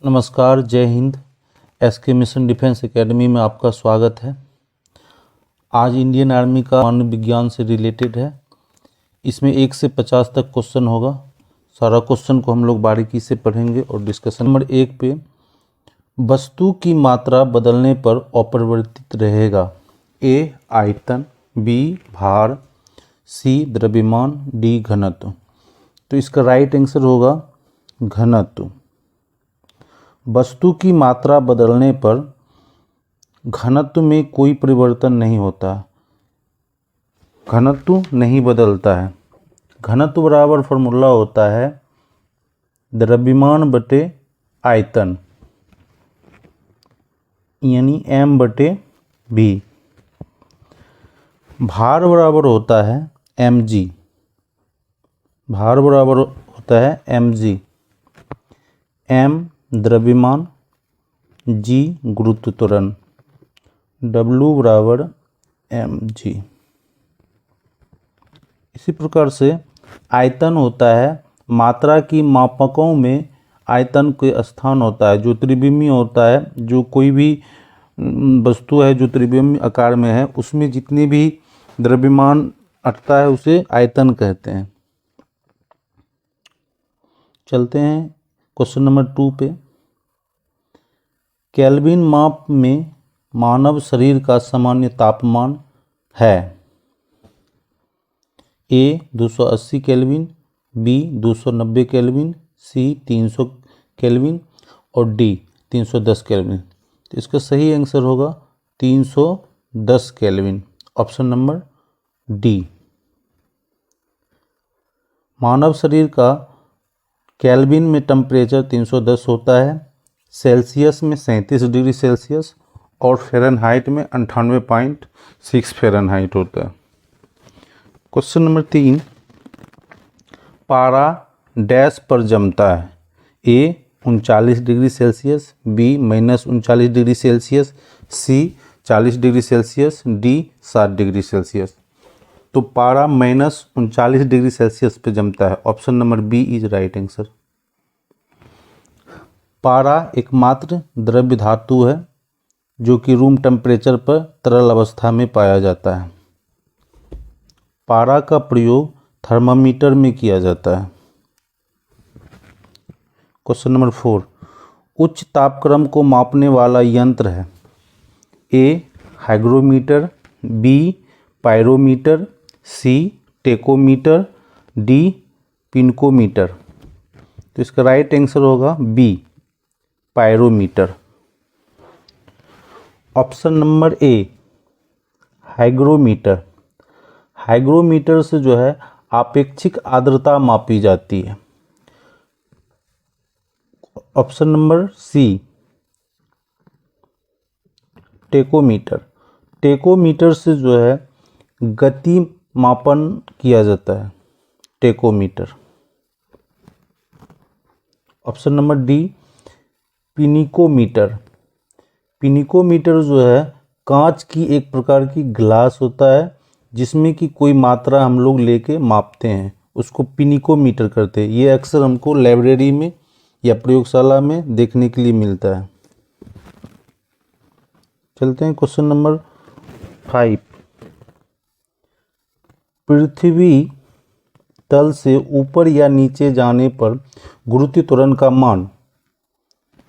नमस्कार, जय हिंद। एसके मिशन डिफेंस एकेडमी में आपका स्वागत है। आज इंडियन आर्मी का मानव विज्ञान से रिलेटेड है। इसमें 1 से 50 तक क्वेश्चन होगा। सारा क्वेश्चन को हम लोग बारीकी से पढ़ेंगे और डिस्कशन। नंबर 1 पे, वस्तु की मात्रा बदलने पर अपरिवर्तित रहेगा। ए आयतन, बी भार, सी द्रव्यमान, डी घनत्व। तो इसका राइट आंसर होगा घनत्व। वस्तु की मात्रा बदलने पर घनत्व में कोई परिवर्तन नहीं होता, घनत्व नहीं बदलता है। घनत्व बराबर फॉर्मूला होता है द्रव्यमान बटे आयतन, यानी m बटे v। भार बराबर होता है mg, भार बराबर होता है mg। m द्रव्यमान, g गुरुत्व त्वरण, W बराबर mg। इसी प्रकार से आयतन होता है मात्रा की मापकों में आयतन के स्थान होता है। जो त्रिविमीय होता है, जो कोई भी वस्तु है जो त्रिविमीय आकार में है, उसमें जितने भी द्रव्यमान अटता है उसे आयतन कहते हैं। चलते हैं क्वेश्चन नंबर 2 पे। केल्विन माप में मानव शरीर का सामान्य तापमान है। ए 280 केल्विन, बी 290 केल्विन, सी 300 केल्विन और डी 310 केल्विन। तो इसका सही आंसर होगा 310 केल्विन, ऑप्शन नंबर डी। मानव शरीर का केल्विन में टेम्परेचर 310 होता है, सेल्सियस में 37 डिग्री सेल्सियस और फ़ारेनहाइट में 98.6 फ़ारेनहाइट होता है। क्वेश्चन नंबर 3, पारा डैश पर जमता है। A 39 degree Celsius, B -39 degree Celsius, C 40 degree Celsius, D 60 degree Celsius. तो पारा -39 डिग्री सेल्सियस पे जमता है, option number B is right answer. पारा एकमात्र द्रव्य धातु है जो कि रूम टेम्परेचर पर तरल अवस्था में पाया जाता है। पारा का प्रयोग थर्मामीटर में किया जाता है। क्वेश्चन नंबर 4, उच्च तापक्रम को मापने वाला यंत्र है। A hygrometer, B pyrometer, C tachometer, D pycnometer. तो इसका राइट आंसर होगा B pyrometer, option number A hygrometer. Hygrometer से जो है आपेक्षिक आर्द्रता मापी जाती है। Option number C tachometer. Tachometer से जो है गति मापन किया जाता है, tachometer. Option number D pycnometer. Pycnometer जो है कांच की एक प्रकार की ग्लास होता है जिसमें कि कोई मात्रा हम लोग लेके मापते हैं, उसको पिनिकोमीटर करते हैं। ये अक्सर हमको लाइब्रेरी में या प्रयोगशाला में देखने के लिए मिलता है। चलते हैं क्वेश्चन नंबर 5। पृथ्वी तल से ऊपर या नीचे जाने पर गुरुत्व त्वरण का मान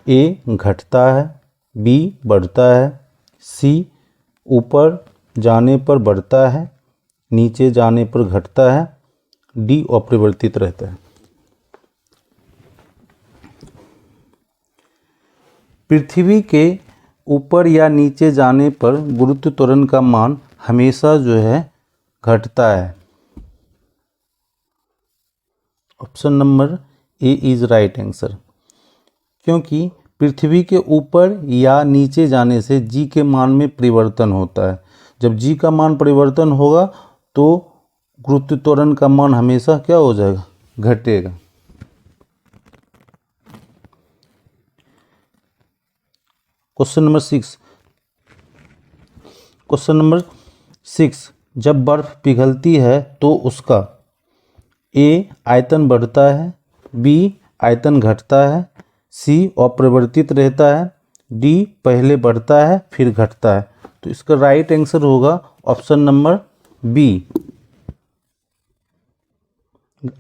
ए घटता है, बी बढ़ता है, सी ऊपर जाने पर बढ़ता है, नीचे जाने पर घटता है, डी अपरिवर्तित रहता है। पृथ्वी के ऊपर या नीचे जाने पर गुरुत्व त्वरण का मान हमेशा जो है घटता है। Option number A is right answer, क्योंकि पृथ्वी के ऊपर या नीचे जाने से जी के मान में परिवर्तन होता है। जब जी का मान परिवर्तन होगा तो गुरुत्व त्वरण का मान हमेशा क्या हो जाएगा, घटेगा। Question number 6। क्वेश्चन नंबर 6, जब बर्फ पिघलती है तो उसका ए आयतन बढ़ता है, बी आयतन घटता है, सी अपरिवर्तित रहता है, डी पहले बढ़ता है फिर घटता है। तो इसका राइट आंसर होगा ऑप्शन नंबर बी,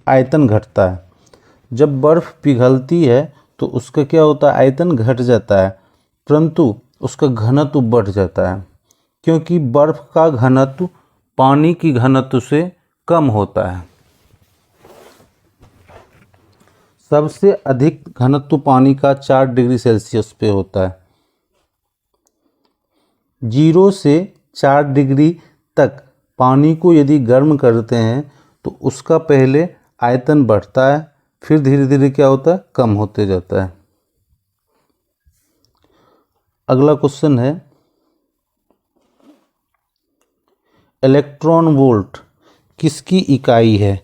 आयतन घटता है। जब बर्फ पिघलती है तो उसका क्या होता है, आयतन घट जाता है, परंतु उसका घनत्व बढ़ जाता है, क्योंकि बर्फ का घनत्व पानी की घनत्व से कम होता है। सबसे अधिक घनत्व पानी का 4 डिग्री सेल्सियस पे होता है। 0 से 4 डिग्री तक पानी को यदि गर्म करते हैं तो उसका पहले आयतन बढ़ता है, फिर धीरे धीरे क्या होता है, कम होते जाता है। अगला क्वेश्चन है, इलेक्ट्रॉन वोल्ट किसकी इकाई है?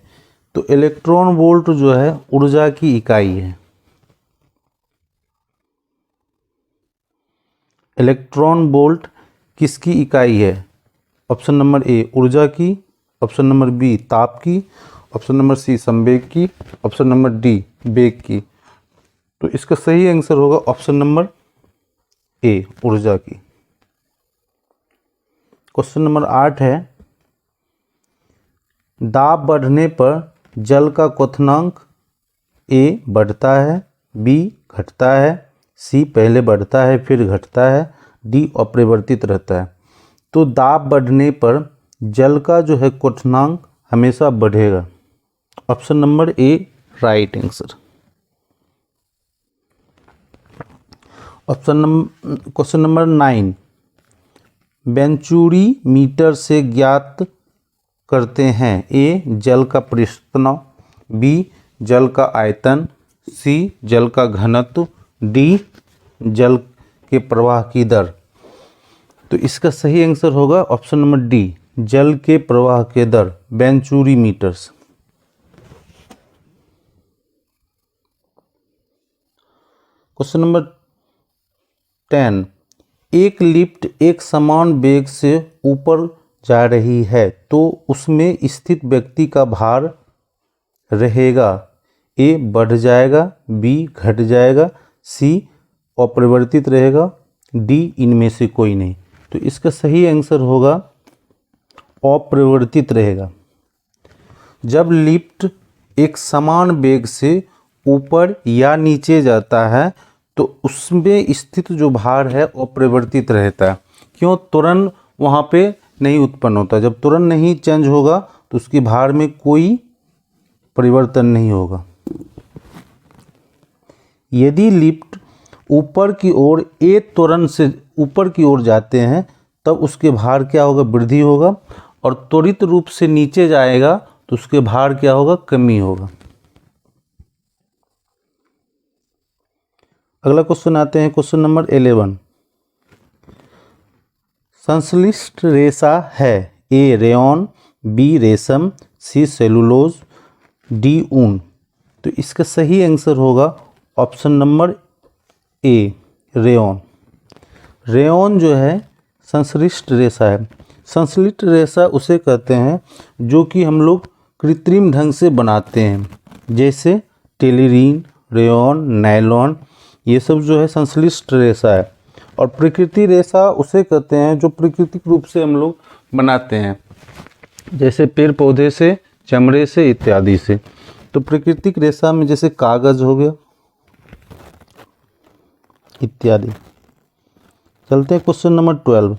तो इलेक्ट्रॉन वोल्ट जो है ऊर्जा की इकाई है। इलेक्ट्रॉन वोल्ट किसकी इकाई है? ऑप्शन नंबर ए ऊर्जा की, ऑप्शन नंबर बी ताप की, ऑप्शन नंबर सी संवेग की, ऑप्शन नंबर डी वेग की। तो इसका सही आंसर होगा ऑप्शन नंबर ए ऊर्जा की। क्वेश्चन नंबर 8 है, दाब बढ़ने पर जल का क्वथनांक ए बढ़ता है, बी घटता है, सी पहले बढ़ता है फिर घटता है, डी अपरिवर्तित रहता है। तो दाब बढ़ने पर जल का जो है क्वथनांक हमेशा बढ़ेगा। ऑप्शन नंबर ए right answer. Question number 9, venturi meter से ज्ञात करते हैं? ए जल का पृष्ठ तनाव, बी जल का आयतन, सी जल का घनत्व, डी जल के प्रवाह की दर। तो इसका सही आंसर होगा ऑप्शन नंबर डी जल के प्रवाह के दर, वेंचुरी मीटर्स। क्वेश्चन नंबर 10, एक लिफ्ट एक समान वेग से ऊपर जा रही है तो उसमें स्थित व्यक्ति का भार रहेगा? ए बढ़ जाएगा, बी घट जाएगा, सी अपरिवर्तित रहेगा, डी इनमें से कोई नहीं। तो इसका सही आंसर होगा अपरिवर्तित रहेगा। जब लिफ्ट एक समान वेग से ऊपर या नीचे जाता है तो उसमें स्थित जो भार है अपरिवर्तित रहता है। क्यों? त्वरण वहाँ पे नहीं उत्पन्न होता। जब त्वरण नहीं चेंज होगा तो उसकी भार में कोई परिवर्तन नहीं होगा। यदि लिफ्ट ऊपर की ओर ए त्वरण से ऊपर की ओर जाते हैं तब उसके भार क्या होगा, वृद्धि होगा, और त्वरित रूप से नीचे जाएगा तो उसके भार क्या होगा, कमी होगा। अगला क्वेश्चन आते हैं क्वेश्चन नंबर 11, संश्लिष्ट रेशा है? ए रेयॉन, बी रेशम, सी सेलुलोज, डी ऊन। तो इसका सही आंसर होगा ऑप्शन नंबर ए रेयॉन। रेयॉन जो है संश्लिष्ट रेशा है। संश्लिष्ट रेशा उसे कहते हैं जो कि हम लोग कृत्रिम ढंग से बनाते हैं, जैसे टेलिरीन, रेयॉन, नायलॉन, ये सब जो है संश्लिष्ट रेशा है। और प्रकृति रेशा उसे कहते हैं जो प्राकृतिक रूप से हम लोग बनाते हैं, जैसे पेड़ पौधे से, चमड़े से इत्यादि से। तो प्राकृतिक रेशा में जैसे कागज हो गया इत्यादि। चलते हैं क्वेश्चन नंबर 12,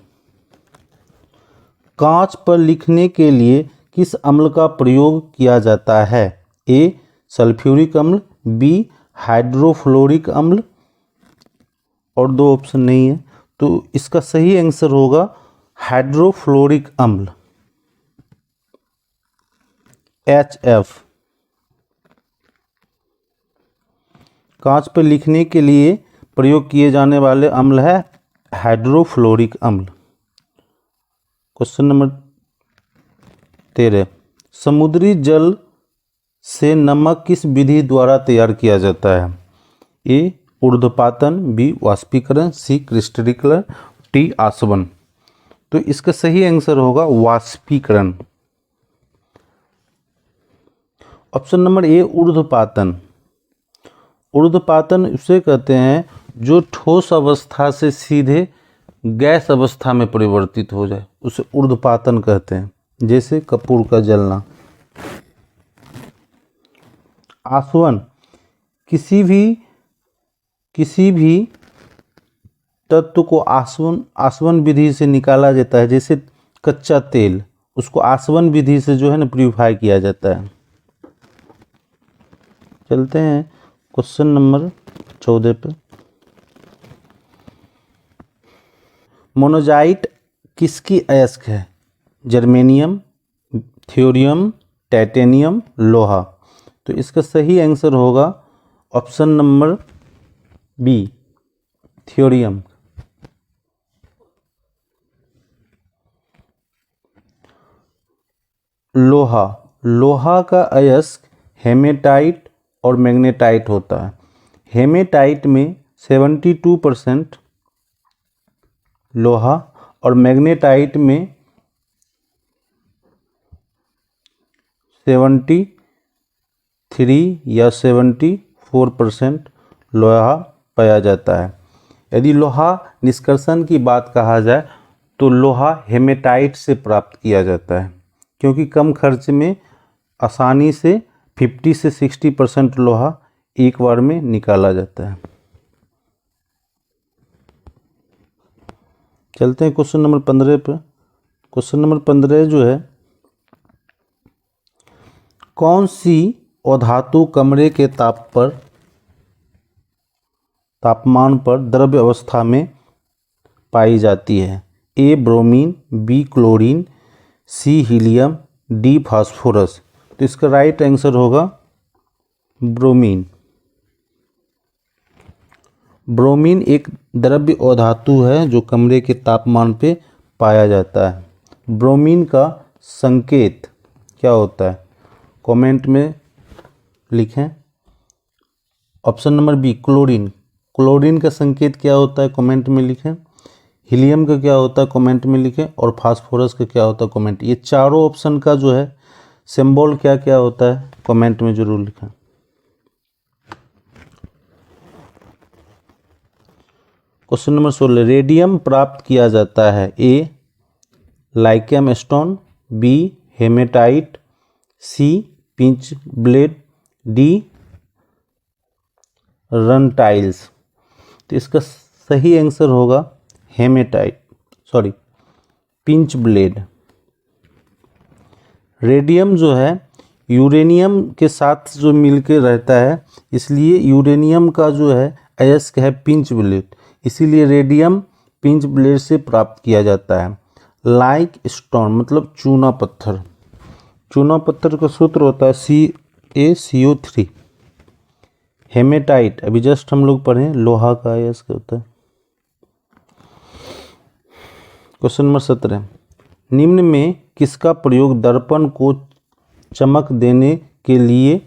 कांच पर लिखने के लिए किस अम्ल का प्रयोग किया जाता है? ए सल्फ्यूरिक अम्ल, बी हाइड्रोफ्लोरिक अम्ल, और दो ऑप्शन नहीं है। तो इसका सही आंसर होगा हाइड्रोफ्लोरिक अम्ल, HF। कांच पर लिखने के लिए प्रयोग किए जाने वाले अम्ल है हाइड्रोफ्लोरिक अम्ल। क्वेश्चन नंबर 13, समुद्री जल से नमक किस विधि द्वारा तैयार किया जाता है? ए ऊर्ध्वपातन, बी वाष्पीकरण, सी क्रिस्टलीकरण, डी आसवन। तो इसका सही आंसर होगा वाष्पीकरण। ऑप्शन नंबर ए ऊर्ध्वपातन। ऊर्ध्वपातन उसे कहते हैं जो ठोस अवस्था से सीधे गैस अवस्था में परिवर्तित हो जाए, उसे ऊर्ध्वपातन कहते हैं। जैसे कपूर का जलना। आसवन, किसी भी तत्व को आसवन विधि से निकाला जाता है। जैसे कच्चा तेल, उसको आसवन विधि से जो है ना प्यूरिफाई किया जाता है। चलते हैं क्वेश्चन नंबर 14 पे। मोनोजाइट किसकी अयस्क है? जर्मेनियम, थ्योरियम, टाइटेनियम, लोहा। तो इसका सही आंसर होगा ऑप्शन नंबर बी, थ्योरियम। लोहा का अयस्क हेमेटाइट और मैग्नेटाइट होता है। हेमेटाइट में 72% लोहा और मैग्नेटाइट में 73 या 74% लोहा पाया जाता है। यदि लोहा निष्कर्षण की बात कहा जाए तो लोहा हेमेटाइट से प्राप्त किया जाता है, क्योंकि कम खर्च में आसानी से 50 से 60% लोहा एक बार में निकाला जाता है। चलते हैं क्वेश्चन नंबर 15 पर। क्वेश्चन नंबर 15 जो है, कौन सी अधातु कमरे के तापमान पर द्रव्य अवस्था में पाई जाती है? ए ब्रोमीन, बी क्लोरीन, सी हीलियम, डी फास्फोरस। तो इसका राइट आंसर होगा ब्रोमीन। ब्रोमीन एक द्रव्य अधातु है जो कमरे के तापमान पे पाया जाता है। ब्रोमीन का संकेत क्या होता है? कमेंट में लिखें। Option number B, chlorine. Chlorine का संकेत क्या होता है? कमेंट में लिखें। हीलियम का क्या होता है? कमेंट में लिखें। और फास्फोरस का क्या होता है? कमेंट। ये चारों ऑप्शन का जो है सिंबल क्या क्या होता है? कमेंट में जरूर लिखें। क्वेश्चन नंबर 16, रेडियम प्राप्त किया जाता है? ए लाइकेम स्टोन, बी हेमेटाइट, सी पिंच ब्लेड, डी रनटाइल्स। तो इसका सही आंसर होगा पिंच ब्लेड। रेडियम जो है यूरेनियम के साथ जो मिलकर रहता है, इसलिए यूरेनियम का जो है अयस्क है पिंच ब्लेड, इसीलिए रेडियम पिंच ब्लेड से प्राप्त किया जाता है। लाइक स्टोन मतलब चूना पत्थर। चूना पत्थर का सूत्र होता है CaCO3। हेमेटाइट अभी जस्ट हम लोग पढ़े, लोहा का अयस्क होता है। क्वेश्चन नंबर 17, निम्न में किसका प्रयोग दर्पण को चमक देने के लिए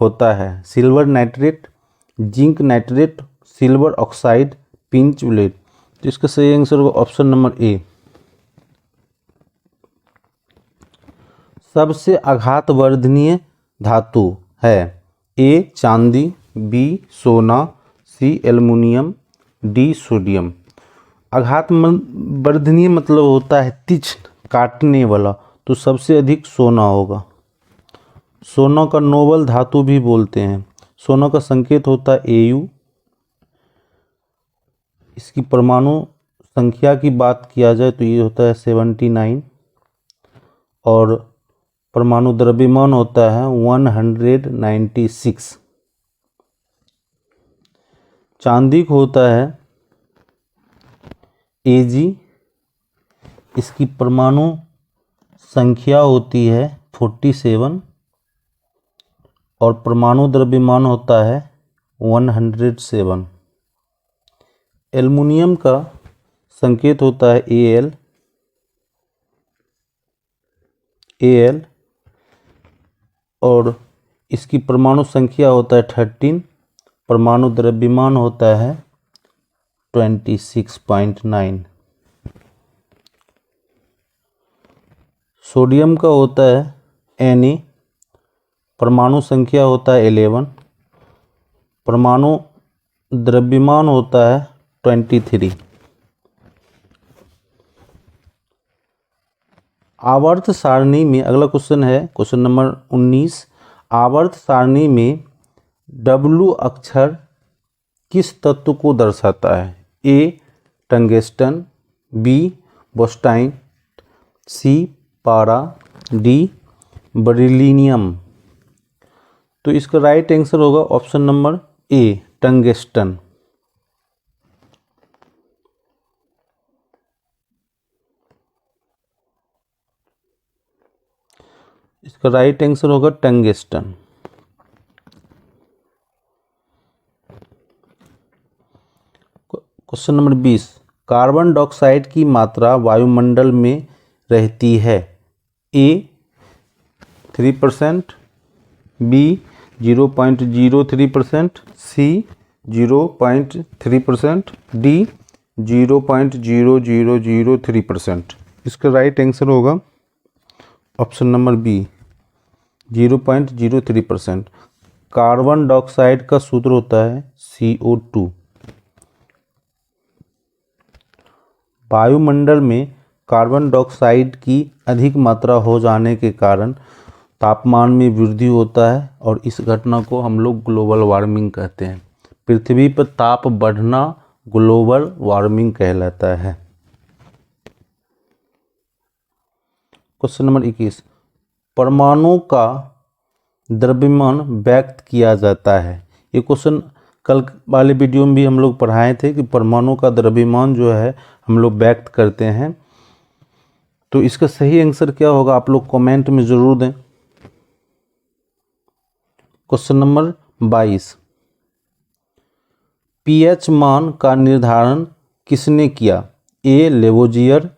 होता है? Silver nitrate, zinc nitrate, silver oxide, pinch blade. तो इसका सही आंसर होगा ऑप्शन नंबर ए। सबसे आघातवर्धनीय धातु है? ए चांदी, बी सोना, सी एल्युमिनियम, डी सोडियम। आघातवर्धनीय मतलब होता है तीक्ष्ण, काटने वाला, तो सबसे अधिक सोना होगा। सोना का नोबल धातु भी बोलते हैं। सोना का संकेत होता है Au। इसकी परमाणु संख्या की बात किया जाए तो ये होता है 79 और परमाणु द्रव्यमान होता है 196। चांदी को होता है Ag। इसकी परमाणु संख्या होती है 47 और परमाणु द्रव्यमान होता है 107। एल्युमिनियम का संकेत होता है Al और इसकी परमाणु संख्या होता है 13, परमाणु द्रव्यमान होता है 26.9। सोडियम का होता है Na, परमाणु संख्या होता है 11 परमाणु द्रव्यमान होता है 23। आवर्त सारणी में अगला क्वेश्चन है क्वेश्चन नंबर 19। आवर्त सारणी में W अक्षर किस तत्व को दर्शाता है? A टंगस्टन, B बोस्टाइन, C पारा, D बेरिलियम। तो इसका राइट आंसर होगा ऑप्शन नंबर A टंगस्टन। इसका राइट आंसर होगा tungsten. Question number 20। Carbon dioxide की मात्रा वायुमंडल में रहती है? A 3%, B 0.03%, C 0.3%, D 0.0003%। इसका राइट आंसर होगा option number B 0.03%। Carbon dioxide का सूत्र होता है CO2। वायुमंडल में कार्बन डाइऑक्साइड की अधिक मात्रा हो जाने के कारण तापमान में वृद्धि होता है और इस घटना को हम लोग ग्लोबल वार्मिंग कहते हैं। पृथ्वी पर ताप बढ़ना ग्लोबल वार्मिंग कहलाता है। Question number 21। परमाणु का द्रव्यमान व्यक्त किया जाता है? ये क्वेश्चन कल वाले वीडियो में भी हम लोग पढ़ाए थे कि परमाणु का द्रव्यमान जो है हम लोग व्यक्त करते हैं। तो इसका सही आंसर क्या होगा आप लोग कमेंट में ज़रूर दें। Question number 22। pH मान का निर्धारण किसने किया? A Lavoisier,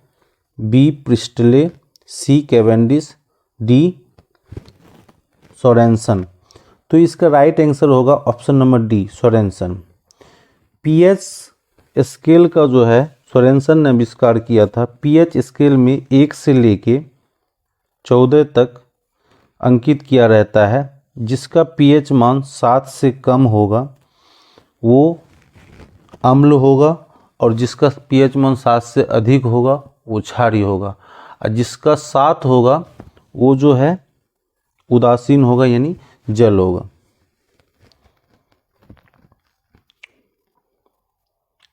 B Presley, C Cavendish, D Sorensen. तो इसका राइट आंसर होगा option number D Sorensen. pH scale का जो है सोरेनसन ने आविष्कार किया था। pH स्केल में 1 से लेके 14 तक अंकित किया रहता है। जिसका pH मान 7 से कम होगा वो अम्ल होगा और जिसका pH मान 7 से अधिक होगा वो क्षारीय होगा और जिसका 7 होगा वो जो है उदासीन होगा यानी जल होगा।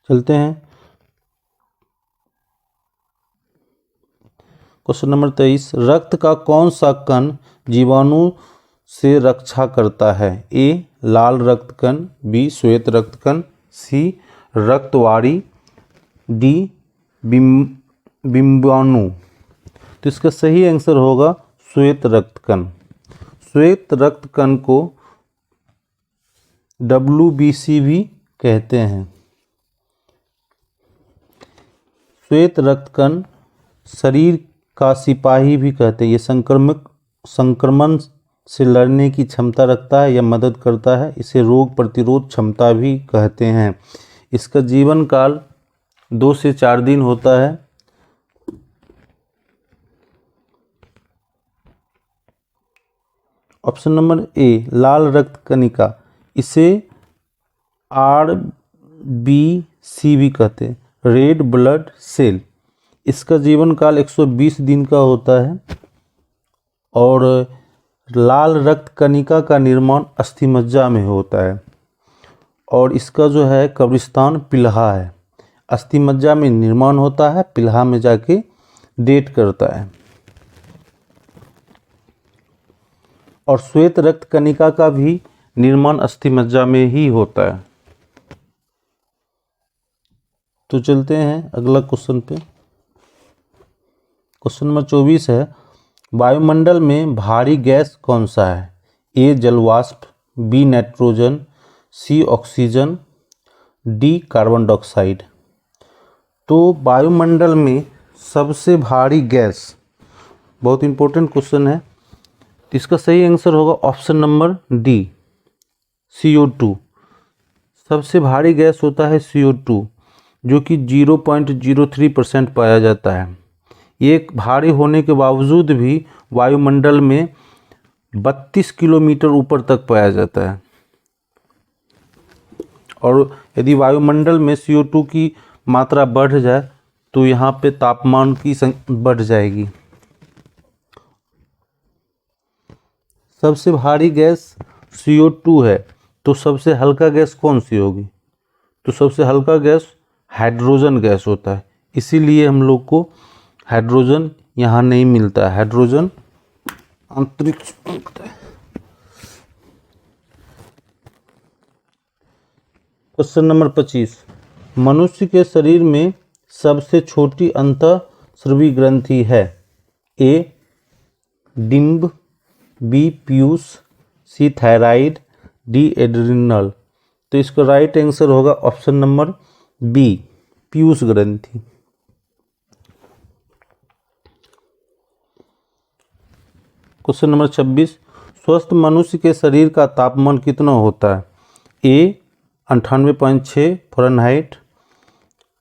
चलते हैं क्वेश्चन नंबर 23। रक्त का कौन सा कण जीवाणु से रक्षा करता है? A लाल रक्त कण, B श्वेत रक्त कण, C रक्तवारी, D बिंबाणु। तो इसका सही आंसर होगा श्वेत रक्त कण। श्वेत रक्त कण को WBC भी कहते हैं। श्वेत रक्त कण शरीर का सिपाही भी कहते हैं। ये संक्रमण से लड़ने की क्षमता रखता है या मदद करता है। इसे रोग प्रतिरोध क्षमता भी कहते हैं। इसका जीवन काल 2 से 4 दिन होता है। ऑप्शन नंबर ए लाल रक्त कणिका, इसे RBC भी कहते हैं, रेड ब्लड सेल। इसका जीवन काल 120 दिन का होता है और लाल रक्त कणिका का निर्माण अस्थिमज्जा में होता है और इसका जो है कब्रिस्तान पिलहा है। अस्थिमज्जा में निर्माण होता है, पिलहा में जाके डेट करता है। और श्वेत रक्त कणिका का भी निर्माण अस्थिमज्जा में ही होता है। तो चलते हैं अगला क्वेश्चन पे। क्वेश्चन नंबर 24 है, वायुमंडल में भारी गैस कौन सा है? ए जलवाष्प, बी नाइट्रोजन, सी ऑक्सीजन, डी कार्बन डाइऑक्साइड। तो वायुमंडल में सबसे भारी गैस, बहुत इंपॉर्टेंट क्वेश्चन है, तो इसका सही आंसर होगा ऑप्शन नंबर डी CO2। सबसे भारी गैस होता है CO2 जो कि 0.03% पाया जाता है। ये भारी होने के बावजूद भी वायुमंडल में 32 किलोमीटर ऊपर तक पाया जाता है। और यदि वायुमंडल में CO2 की मात्रा बढ़ जाए तो यहाँ पे तापमान की बढ़ जाएगी। सबसे भारी गैस CO2 है, तो सबसे हल्का गैस कौन सी होगी? तो सबसे हल्का गैस हाइड्रोजन गैस होता है, इसीलिए हम लोग को हाइड्रोजन यहाँ नहीं मिलता है, हाइड्रोजन अंतरिक्ष में मिलता है। क्वेश्चन नंबर 25, मनुष्य के शरीर में सबसे छोटी अंतःस्रावी ग्रंथि है? ए डिंब, बी पीयूष, सी थायराइड, डी एड्रिनल। तो इसका राइट आंसर होगा ऑप्शन नंबर बी, पीयूष ग्रंथि। क्वेश्चन नंबर 26, स्वस्थ मनुष्य के शरीर का तापमान कितना होता है? ए 98.6 फ़ारेनहाइट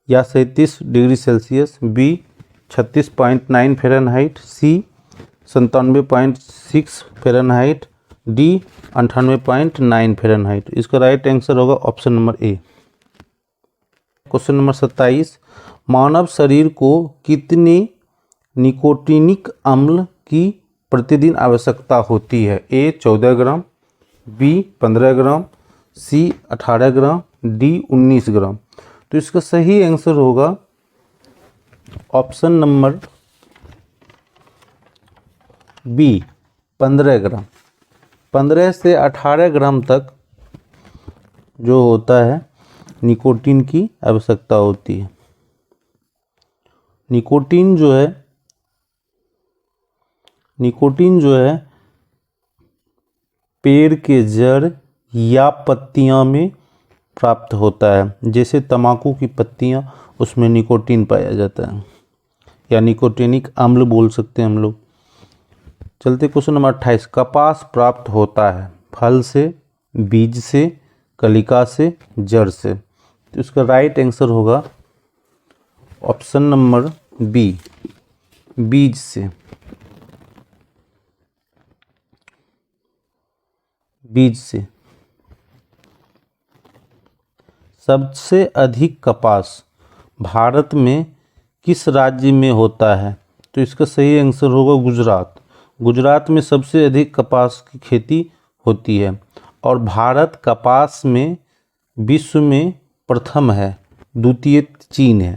या 37 डिग्री सेल्सियस, बी 36.9 फ़ारेनहाइट, सी 97.6 फ़ारेनहाइट, डी 98.9 फ़ारेनहाइट। इसका राइट आंसर होगा ऑप्शन नंबर ए। क्वेश्चन नंबर 27, मानव शरीर को कितनी निकोटिनिक अम्ल की प्रतिदिन आवश्यकता होती है? ए 14 ग्राम, बी 15 ग्राम, सी 18 ग्राम, डी 19 ग्राम। तो इसका सही आंसर होगा ऑप्शन नंबर बी, 15 ग्राम। 15 से 18 ग्राम तक जो होता है निकोटीन की आवश्यकता होती है। निकोटीन जो है पेड़ के जड़ या पत्तियां में प्राप्त होता है, जैसे तंबाकू की पत्तियां, उसमें निकोटीन पाया जाता है या निकोटीनिक अम्ल बोल सकते हैं हम लोग। चलते क्वेश्चन नंबर 28, कपास प्राप्त होता है फल से, बीज से, कलिका से, जड़ से। तो इसका राइट आंसर होगा ऑप्शन नंबर बी, बीज से। बीज से। सबसे अधिक कपास भारत में किस राज्य में होता है? तो इसका सही आंसर होगा गुजरात। गुजरात में सबसे अधिक कपास की खेती होती है और भारत कपास में विश्व में प्रथम है, द्वितीय चीन है।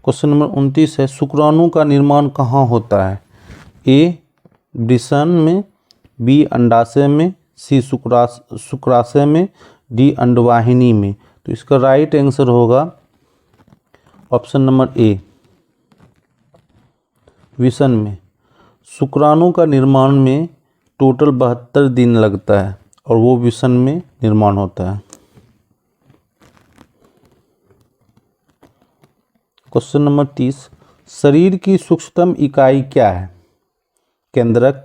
क्वेश्चन नंबर 29 है, शुक्राणु का निर्माण कहाँ होता है? ए वृषण में, बी अंडाशय में, सी शुक्राशय में, डी अंडवाहिनी में। तो इसका राइट आंसर होगा ऑप्शन नंबर ए, वृषण में। शुक्राणु का निर्माण में टोटल 72 दिन लगता है और वो वृषण में निर्माण होता है। क्वेश्चन नंबर 30, शरीर की सूक्ष्मतम इकाई क्या है? केंद्रक,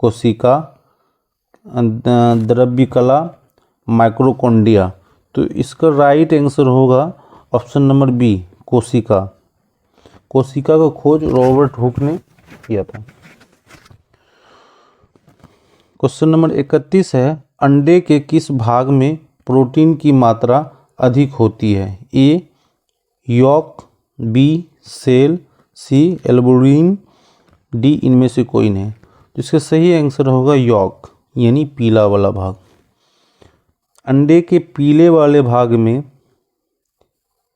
कोशिका, द्रव्यकला, माइक्रोकॉन्ड्रिया। तो इसका राइट आंसर होगा ऑप्शन नंबर बी, कोशिका। कोशिका का खोज रॉबर्ट हुक ने किया था। क्वेश्चन नंबर 31 है, अंडे के किस भाग में प्रोटीन की मात्रा अधिक होती है? ए यॉक, बी सेल, सी एल्बुमिन, डी इनमें से कोई नहीं। तो इसका सही आंसर होगा यॉक, यानी पीला वाला भाग। अंडे के पीले वाले भाग में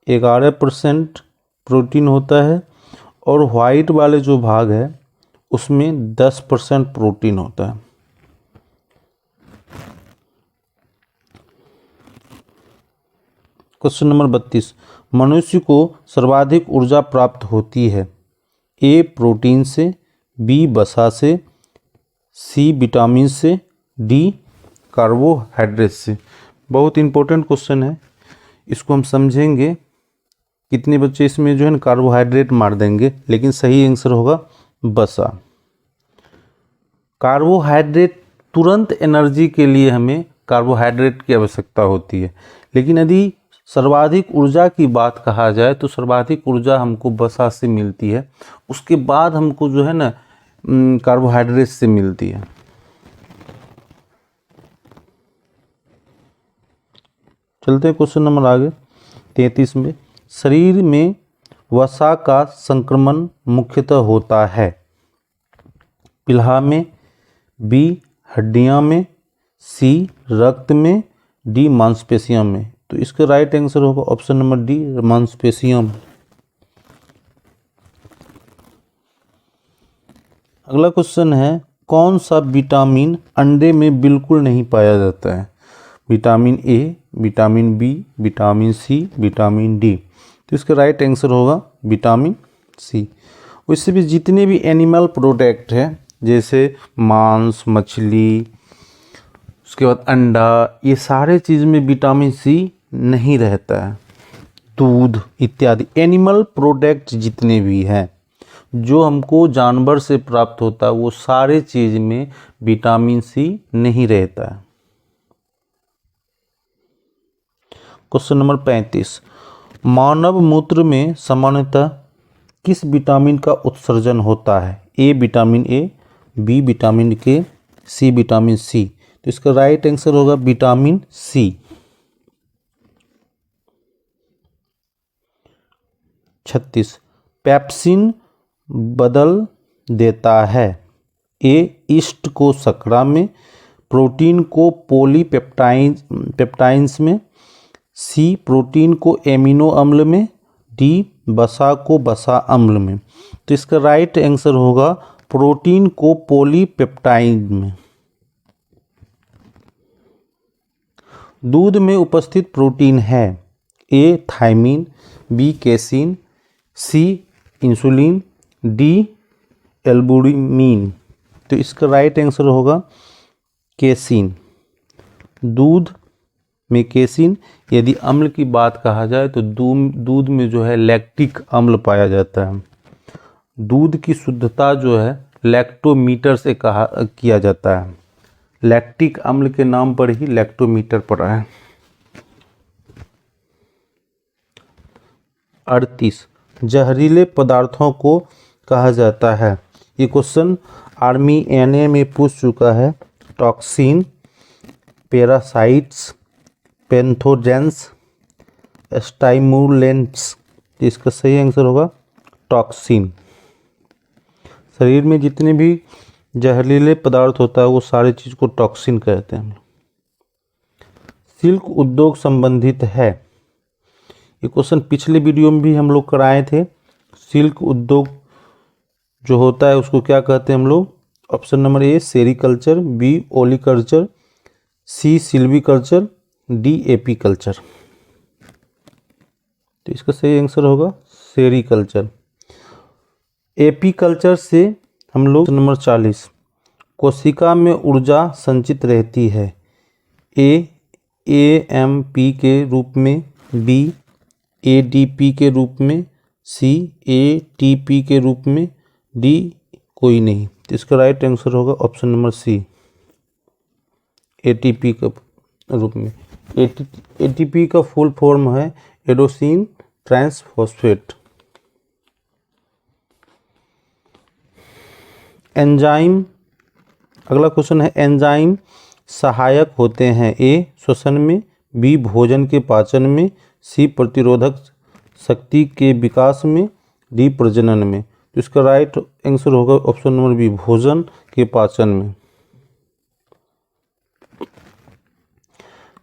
11% प्रोटीन होता है और वाइट वाले जो भाग है उसमें 10% प्रोटीन होता है। क्वेश्चन नंबर 32, मनुष्य को सर्वाधिक ऊर्जा प्राप्त होती है? ए प्रोटीन से, बी वसा से, सी विटामिन से, डी कार्बोहाइड्रेट से। बहुत इंपॉर्टेंट क्वेश्चन है, इसको हम समझेंगे। कितने बच्चे इसमें जो है ना कार्बोहाइड्रेट मार देंगे, लेकिन सही आंसर होगा वसा। कार्बोहाइड्रेट, तुरंत एनर्जी के लिए हमें कार्बोहाइड्रेट की आवश्यकता होती है, लेकिन यदि सर्वाधिक ऊर्जा की बात कहा जाए तो सर्वाधिक ऊर्जा हमको वसा से मिलती है। उसके बाद हमको जो है ना कार्बोहाइड्रेट से मिलती है। चलते हैं क्वेश्चन नंबर आगे 33 में। शरीर में वसा का संक्रमण मुख्यतः होता है पिल्हा में, बी हड्डियां में, सी रक्त में, डी मांसपेशियों में। तो इसका राइट आंसर होगा ऑप्शन नंबर डी मांसपेशियों में। अगला क्वेश्चन है कौन सा विटामिन अंडे में बिल्कुल नहीं पाया जाता है? Vitamin A, vitamin B, vitamin C, vitamin D. तो इसका राइट आंसर होगा विटामिन सी। उससे भी जितने भी एनिमल प्रोडक्ट है जैसे मांस, मछली, उसके बाद अंडा, ये सारे चीज़ में विटामिन सी नहीं रहता है। दूध इत्यादि एनिमल प्रोडक्ट जितने भी हैं जो हमको जानवर से प्राप्त होता है वो सारे चीज़ में विटामिन सी नहीं रहता है। Question number 35। मानव मूत्र में सामान्यतः किस विटामिन का उत्सर्जन होता है? A vitamin A, B vitamin K, C vitamin C. तो इसका राइट आंसर होगा विटामिन सी। 36। पेप्सिन बदल देता है ए ईस्ट को शर्करा में, प्रोटीन को पॉलीपेप्टाइड्स में, सी प्रोटीन को एमिनो अम्ल में, डी वसा को वसा अम्ल में। तो इसका राइट आंसर होगा प्रोटीन को पॉलीपेप्टाइड में। दूध में उपस्थित प्रोटीन है A thiamine, B casein, C insulin, D albumin. तो इसका राइट आंसर होगा केसिन। दूध में केसिन, यदि अम्ल की बात कहा जाए तो दूध में जो है लैक्टिक अम्ल पाया जाता है। दूध की शुद्धता जो है लैक्टोमीटर से किया जाता है। लैक्टिक अम्ल के नाम पर ही लैक्टोमीटर पड़ा है। 38। जहरीले पदार्थों को कहा जाता है, ये क्वेश्चन आर्मी एनए में पूछ चुका है। Toxins, parasites, pathogens, stimulants. इसका सही आंसर होगा टॉक्सिन। शरीर में जितने भी जहरीले पदार्थ होता है वो सारी चीज़ को टॉक्सिन कहते हैं। सिल्क उद्योग संबंधित है, ये क्वेश्चन पिछले वीडियो में भी हम लोग कराए थे। सिल्क उद्योग जो होता है उसको क्या कहते हैं हम लोग? Option number A sericulture, B olericulture, C silviculture, D apiculture. तो इसका सही आंसर होगा सेरीकल्चर। एपीकल्चर से हम लोग नंबर 40। कोशिका में ऊर्जा संचित रहती है ए एएमपी के रूप में, बी एडीपी के रूप में, सी एटीपी के रूप में, डी कोई नहीं। तो इसका राइट आंसर होगा ऑप्शन नंबर सी एटीपी के रूप में। एटीपी का फुल फॉर्म है एडोसिन ट्रांसफॉस्फेट। एंजाइम, अगला क्वेश्चन है एंजाइम सहायक होते हैं ए श्वसन में, बी भोजन के पाचन में, सी प्रतिरोधक शक्ति के विकास में, डी प्रजनन में। तो इसका राइट आंसर होगा ऑप्शन नंबर बी भोजन के पाचन में।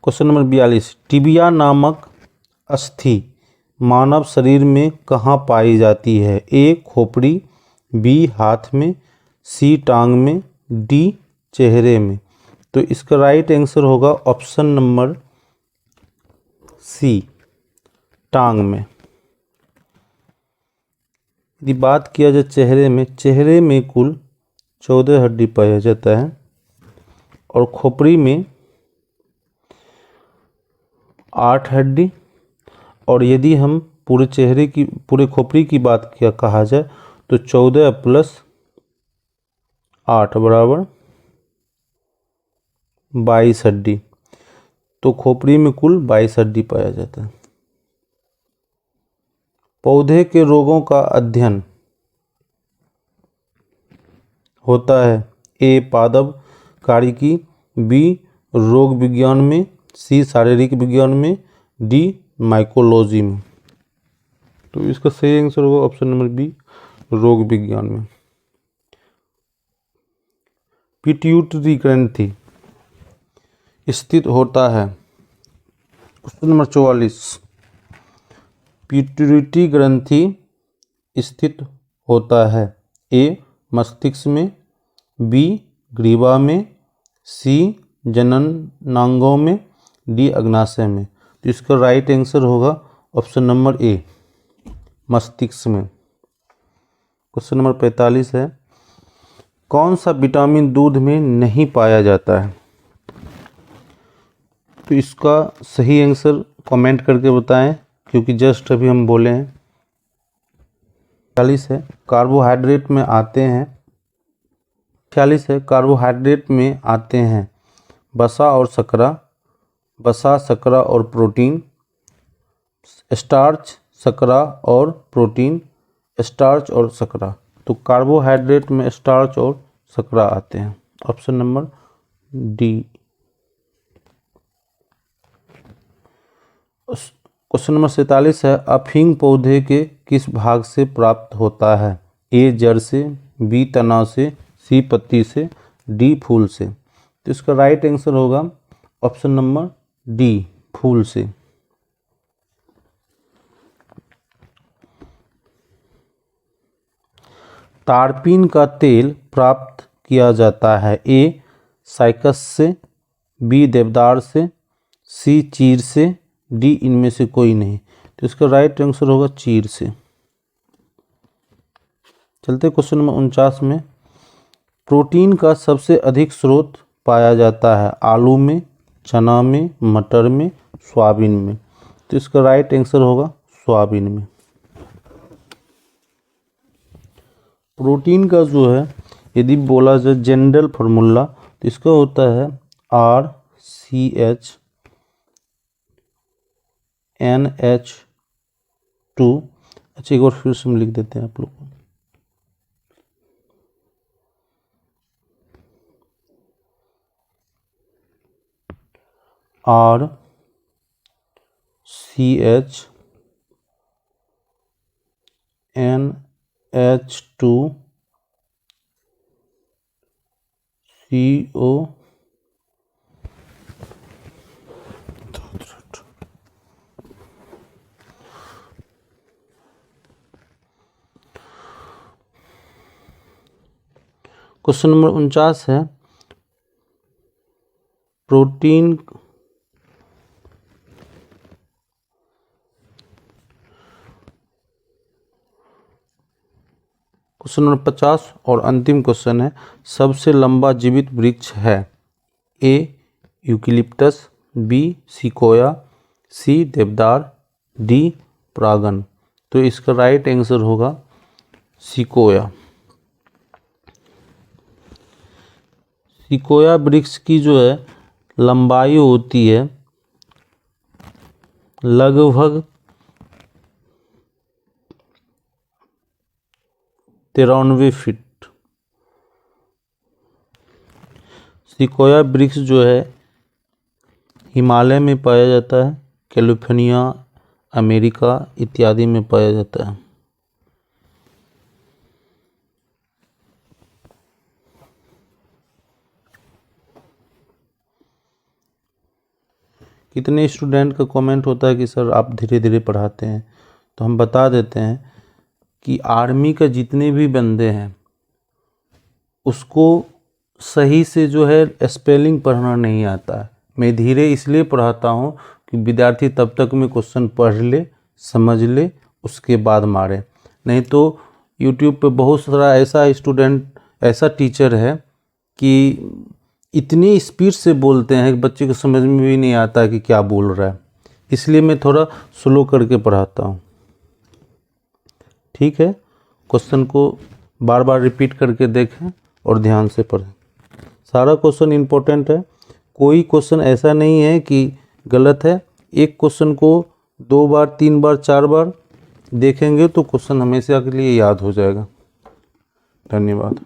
Question number 42। टिबिया नामक अस्थि मानव शरीर में कहाँ पाई जाती है? ए खोपड़ी, बी हाथ में, सी टांग में, डी चेहरे में। तो इसका राइट आंसर होगा ऑप्शन नंबर सी टांग में। यदि बात किया जाए चेहरे में कुल 14 हड्डी पाया जाता है और खोपड़ी में 8 हड्डी। और यदि हम पूरे खोपड़ी की बात कहा जाए तो 14 + 8 बराबर 22 हड्डी। तो खोपड़ी में कुल 22 हड्डी पाया जाता है। पौधे के रोगों का अध्ययन होता है? ए पादप कार्यकी, बी रोग विज्ञान में, सी शारीरिक विज्ञान में, डी माइकोलॉजी में। तो इसका सही आंसर होगा ऑप्शन नंबर बी, रोग विज्ञान में। पिट्यूटरी ग्रंथि स्थित होता है, क्वेश्चन नंबर 44, पिट्यूटरी ग्रंथि स्थित होता है? ए मस्तिष्क में, बी ग्रीवा में, सी जननांगों में, डी अग्नाशय में। तो इसका राइट आंसर होगा ऑप्शन नंबर ए, मस्तिष्क में। क्वेश्चन नंबर 45 है, कौन सा विटामिन दूध में नहीं पाया जाता है? तो इसका सही आंसर कमेंट करके बताएं, क्योंकि जस्ट अभी हम बोले हैं। 46 है, कार्बोहाइड्रेट में आते हैं। 46 है, कार्बोहाइड्रेट में आते हैं वसा और शकरा, वसा शकरा और प्रोटीन, स्टार्च शकरा और प्रोटीन, स्टार्च और शकरा। तो कार्बोहाइड्रेट में स्टार्च और शकरा आते हैं, option number D. Question number 47 है, अफीम पौधे के किस भाग से प्राप्त होता है? ए जड़ से, बी तना से, सी पत्ती से, डी फूल से। तो इसका राइट आंसर होगा ऑप्शन नंबर डी, फूल से। तारपीन का तेल प्राप्त किया जाता है? ए साइकस से, बी देवदार से, सी चीर से, डी इनमें से कोई नहीं। तो इसका राइट आंसर होगा चीर से। चलते क्वेश्चन नंबर 49 में, प्रोटीन का सबसे अधिक स्रोत पाया जाता है? आलू में, चना में, मटर में, सोयाबीन में। तो इसका राइट आंसर होगा सोयाबीन में। प्रोटीन का जो है यदि बोला जाए जनरल फार्मूला, तो इसका होता है RCH NH2। अच्छा, एक बार फिर से हम लिख देते हैं आप लोग को। RCH NH2 CO। Question number 49 है, प्रोटीन क्वेश्चन नंबर 50 और अंतिम क्वेश्चन है, सबसे लंबा जीवित वृक्ष है? ए यूकेलिप्टस, बी सिकोया, सी देवदार, डी परागन। तो इसका राइट आंसर होगा सिकोया। सिकोया वृक्ष की जो है लंबाई होती है लगभग 93 फीट। सिकोया वृक्ष जो है हिमालय में पाया जाता है, कैलिफोर्निया, अमेरिका इत्यादि में पाया जाता है। कितने स्टूडेंट का कमेंट होता है कि सर आप धीरे धीरे पढ़ाते हैं, तो हम बता देते हैं कि आर्मी का जितने भी बंदे हैं उसको सही से जो है स्पेलिंग पढ़ना नहीं आता है। मैं धीरे इसलिए पढ़ाता हूँ कि विद्यार्थी तब तक में क्वेश्चन पढ़ ले, समझ ले, उसके बाद मारे। नहीं तो यूट्यूब पे बहुत सारा ऐसा स्टूडेंट, ऐसा टीचर है कि इतनी स्पीड से बोलते हैं कि बच्चे को समझ में भी नहीं आता कि क्या बोल रहा है। इसलिए मैं थोड़ा स्लो करके पढ़ाता हूँ। ठीक है, क्वेश्चन को बार बार रिपीट करके देखें और ध्यान से पढ़ें। सारा क्वेश्चन इम्पोर्टेंट है, कोई क्वेश्चन ऐसा नहीं है कि गलत है। एक क्वेश्चन को 2 बार, 3 बार, 4 बार देखेंगे तो क्वेश्चन हमेशा के लिए याद हो जाएगा। धन्यवाद।